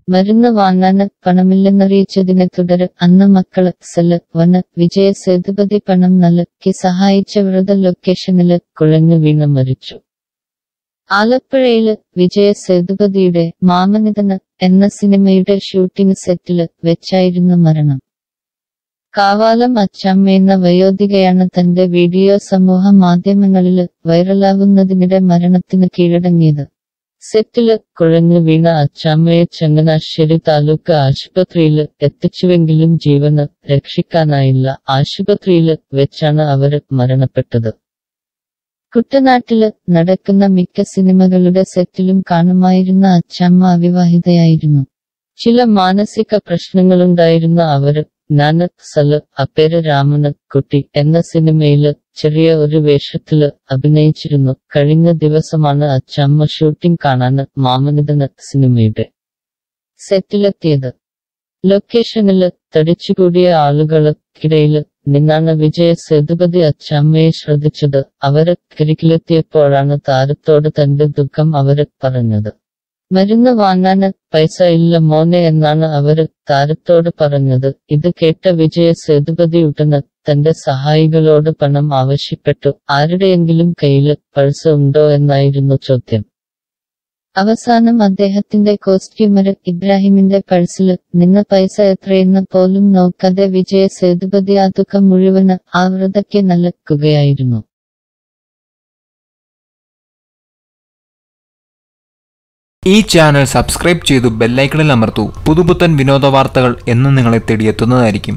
മരുന്ന് വാങ്ങാന് പണമില്ലെന്നറിയിച്ചതിനെ തുടര് അന്ന് മക്കള് വന് വിജയ സേതുപതി പണം നൽകി സഹായിച്ചവരുടെ ലൊക്കേഷനില് കുഴഞ്ഞു വീണ് മരിച്ചു. ആലപ്പുഴയില് വിജയ സേതുപതിയുടെ മാമനിതന് എന്ന സിനിമയുടെ ഷൂട്ടിംഗ് സെറ്റില് വെച്ചായിരുന്നു മരണം. കാവാലം അച്ചാമ്മയെന്ന വയോധികയാണ് തന്റെ വീഡിയോ സമൂഹ മാധ്യമങ്ങളില് വൈറലാവുന്നതിനിടെ മരണത്തിന് കീഴടങ്ങിയത്. സെറ്റില് കുഴഞ്ഞു വീണ അച്ചാമ്മയെ ചങ്ങനാശ്ശേരി താലൂക്ക് ആശുപത്രിയില് എത്തിച്ചുവെങ്കിലും ജീവന് രക്ഷിക്കാനായില്ല. ആശുപത്രിയില് വെച്ചാണ് അവര് മരണപ്പെട്ടത്. കുട്ടനാട്ടില് നടക്കുന്ന മിക്ക സിനിമകളുടെ സെറ്റിലും കാണുമായിരുന്ന അച്ചാമ്മ അവിവാഹിതയായിരുന്നു. ചില മാനസിക പ്രശ്നങ്ങളുണ്ടായിരുന്ന അവര് ഞാന് അപ്പേര് രാമന് കുട്ടി എന്ന സിനിമയില് ചെറിയ ഒരു വേഷത്തില് അഭിനയിച്ചിരുന്നു. കഴിഞ്ഞ ദിവസമാണ് അച്ചാമ്മ ഷൂട്ടിംഗ് കാണാന് മാമനിതന് സിനിമയുടെ സെറ്റിലെത്തിയത്. ലൊക്കേഷനില് തടിച്ചുകൂടിയ ആളുകൾക്കിടയില് നിന്നാണ് വിജയ സേതുപതി അച്ചാമ്മയെ ശ്രദ്ധിച്ചത്. അവര് കരികിലെത്തിയപ്പോഴാണ് താരത്തോട് തന്റെ ദുഃഖം അവര് പറഞ്ഞത്. മരുന്ന് വാങ്ങാന് പൈസ ഇല്ല മോനെ എന്നാണ് അവര് താരത്തോട് പറഞ്ഞത്. ഇത് കേട്ട വിജയ സേതുപതി ഉടനെ തന്റെ സഹായികളോട് പണം ആവശ്യപ്പെട്ടു. ആരുടെയെങ്കിലും കയ്യില് പൈസ ഉണ്ടോ എന്നായിരുന്നു ചോദ്യം. അവസാനം അദ്ദേഹത്തിന്റെ കോസ്റ്റ്യൂമര് ഇബ്രാഹിമിന്റെ പഴ്സില് നിന്ന് പൈസ എത്രയെന്ന് പോലും നോക്കാതെ വിജയ സേതുപതി ആ തുക മുഴുവന് ആ വൃദ്ധയ്ക്ക് നൽകുകയായിരുന്നു. ഈ ചാനൽ സബ്സ്ക്രൈബ് ചെയ്തു ബെല്ലൈക്കണിൽ അമർത്തൂ. പുതുപുത്തൻ വിനോദ വാർത്തകൾ എന്നും നിങ്ങളെ തേടിയെത്തുന്നതായിരിക്കും.